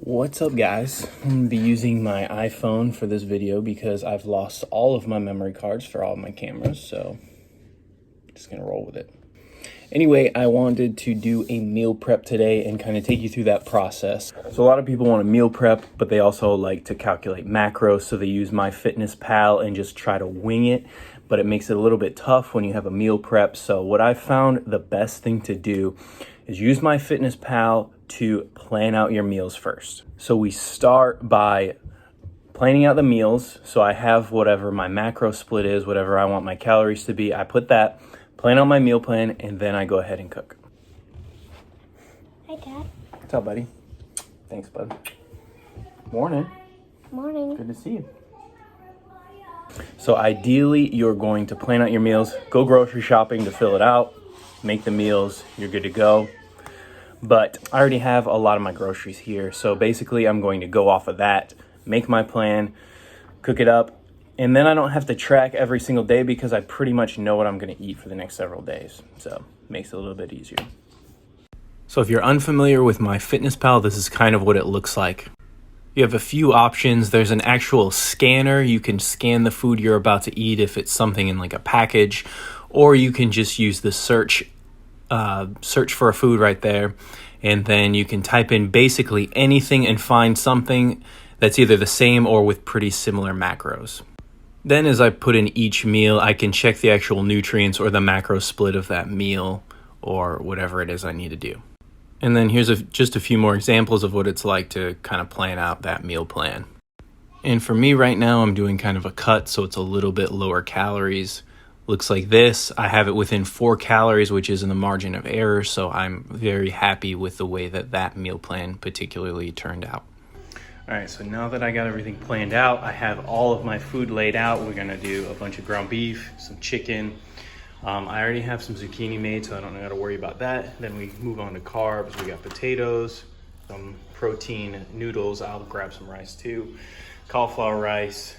What's up, guys? I'm going to be using my iPhone for this video because I've lost all of my memory cards for all of my cameras, so I'm just going to roll with it. Anyway, I wanted to do a meal prep today and kind of take you through that process. So a lot of people want to meal prep, but they also like to calculate macros, so they use Myfitnesspal and just try to wing it, but it makes it a little bit tough when you have a meal prep. So what I found the best thing to do is use Myfitnesspal to plan out your meals first. So we start by planning out the meals. So I have whatever my macro split is, whatever I want my calories to be. I put that, plan out my meal plan, and then I go ahead and cook. Hi, Dad. What's up, buddy? Thanks, bud. Morning. Morning. Good to see you. So ideally, you're going to plan out your meals, go grocery shopping to fill it out, make the meals, you're good to go. But I already have a lot of my groceries here. So basically, I'm going to go off of that, make my plan, cook it up, and then I don't have to track every single day because I pretty much know what I'm going to eat for the next several days. So it makes it a little bit easier. So if you're unfamiliar with Myfitnesspal, this is kind of what it looks like. You have a few options. There's an actual scanner. You can scan the food you're about to eat if it's something in like a package, or you can just use the search for a food right there, and then you can type in basically anything and find something that's either the same or with pretty similar macros. Then as I put in each meal, I can check the actual nutrients or the macro split of that meal or whatever it is I need to do. And then here's just a few more examples of what it's like to kind of plan out that meal plan. And for me right now, I'm doing kind of a cut, so it's a little bit lower calories. Looks like this. I have it within 4 calories, which is in the margin of error, so I'm very happy with the way that meal plan particularly turned out. All right, so now that I got everything planned out, I have all of my food laid out. We're gonna do a bunch of ground beef, some chicken. I already have some zucchini made, so I don't gotta worry about that. Then we move on to carbs. We got potatoes, some protein noodles. I'll grab some rice too, cauliflower rice.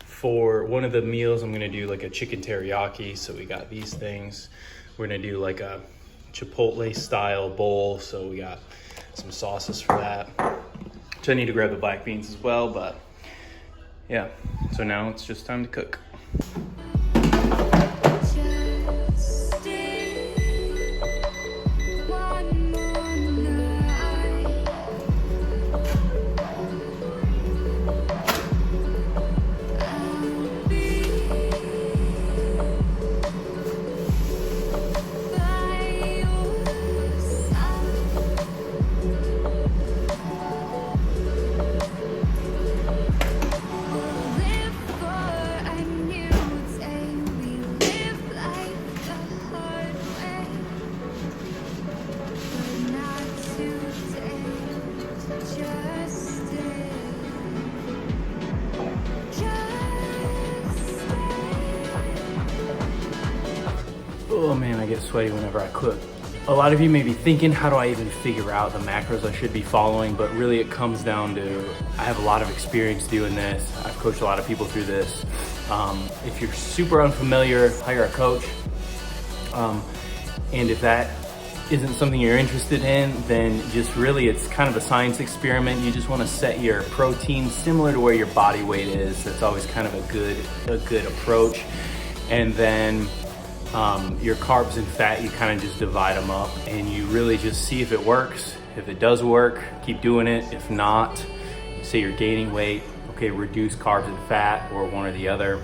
For one of the meals, I'm gonna do like a chicken teriyaki. So we got these things. We're gonna do like a Chipotle style bowl. So we got some sauces for that. So I need to grab the black beans as well, but yeah. So now it's just time to cook. Oh man, I get sweaty whenever I cook. A lot of you may be thinking, how do I even figure out the macros I should be following? But really it comes down to, I have a lot of experience doing this. I've coached a lot of people through this. If you're super unfamiliar, hire a coach. And if that isn't something you're interested in, then just really it's kind of a science experiment. You just want to set your protein similar to where your body weight is. That's always kind of a good approach. And then your carbs and fat, you kind of just divide them up and you really just see if it works. If it does work, keep doing it. If not, say you're gaining weight, okay, reduce carbs and fat or one or the other,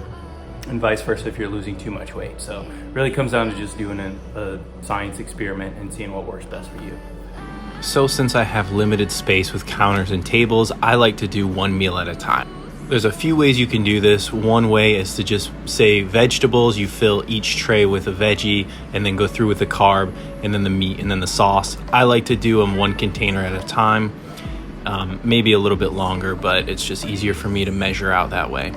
and vice versa if you're losing too much weight. So really comes down to just doing a science experiment and seeing what works best for you. So since I have limited space with counters and tables, I like to do one meal at a time. There's a few ways you can do this. One way is to just say vegetables. You fill each tray with a veggie and then go through with the carb and then the meat and then the sauce. I like to do them one container at a time, maybe a little bit longer, but it's just easier for me to measure out that way.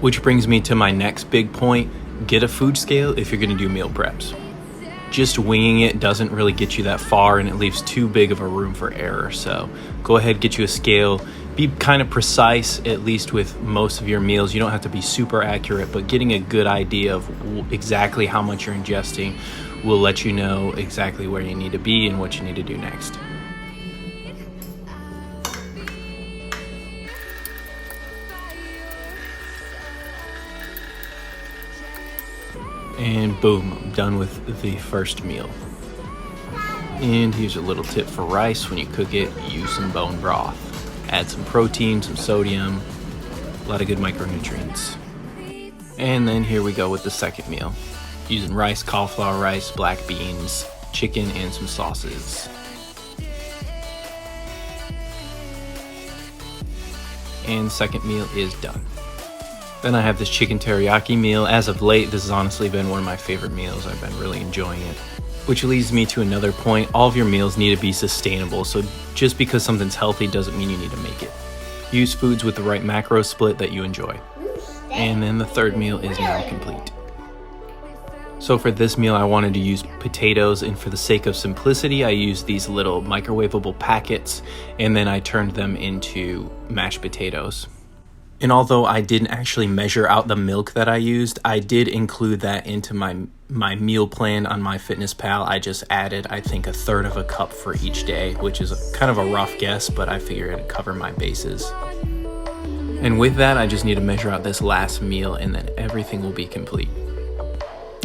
Which brings me to my next big point. Get a food scale if you're gonna do meal preps. Just winging it doesn't really get you that far and it leaves too big of a room for error. So go ahead, get you a scale. Be kind of precise, at least with most of your meals. You don't have to be super accurate, but getting a good idea of exactly how much you're ingesting will let you know exactly where you need to be and what you need to do next. And boom, I'm done with the first meal. And here's a little tip for rice. When you cook it, use some bone broth. Add some protein, some sodium, a lot of good micronutrients. And then here we go with the second meal. Using rice, cauliflower rice, black beans, chicken, and some sauces. And second meal is done. Then I have this chicken teriyaki meal. As of late, this has honestly been one of my favorite meals. I've been really enjoying it. Which leads me to another point. All of your meals need to be sustainable. So just because something's healthy doesn't mean you need to make it. Use foods with the right macro split that you enjoy. And then the third meal is now complete. So for this meal, I wanted to use potatoes, and for the sake of simplicity, I used these little microwavable packets, and then I turned them into mashed potatoes. And although I didn't actually measure out the milk that I used, I did include that into my meal plan on Myfitnesspal. I just added, I think, 1/3 of a cup for each day, which is kind of a rough guess, but I figured it'd cover my bases. And with that, I just need to measure out this last meal, and then everything will be complete.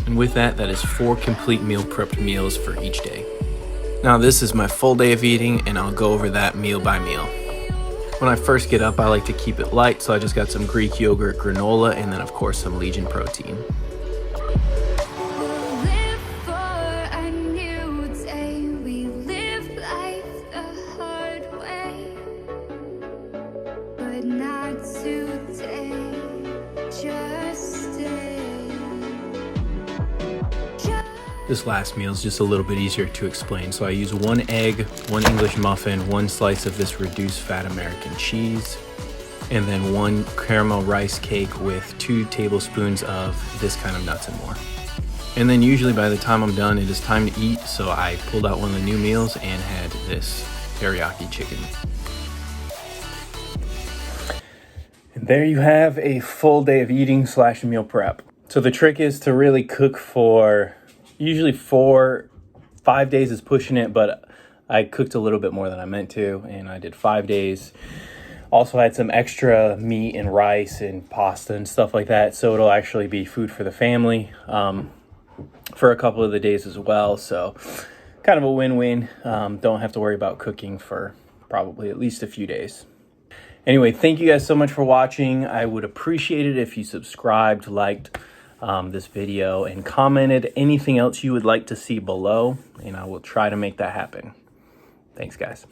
And with that, that is 4 complete meal prepped meals for each day. Now this is my full day of eating, and I'll go over that meal by meal. When I first get up, I like to keep it light, so I just got some Greek yogurt granola, and then of course some Legion protein. This last meal is just a little bit easier to explain. So I use 1 egg, 1 English muffin, 1 slice of this reduced fat American cheese, and then 1 caramel rice cake with 2 tablespoons of this kind of nuts and more. And then usually by the time I'm done, it is time to eat. So I pulled out one of the new meals and had this teriyaki chicken. And there you have a full day of eating / meal prep. So the trick is to really cook for usually 4-5 days is pushing it, but I cooked a little bit more than I meant to, and I did 5 days. Also had some extra meat and rice and pasta and stuff like that, so it'll actually be food for the family for a couple of the days as well. So kind of a win-win. Don't have to worry about cooking for probably at least a few days. Anyway, thank you guys so much for watching. I would appreciate it if you subscribed, liked this video, and commented anything else you would like to see below, and I will try to make that happen. Thanks, guys.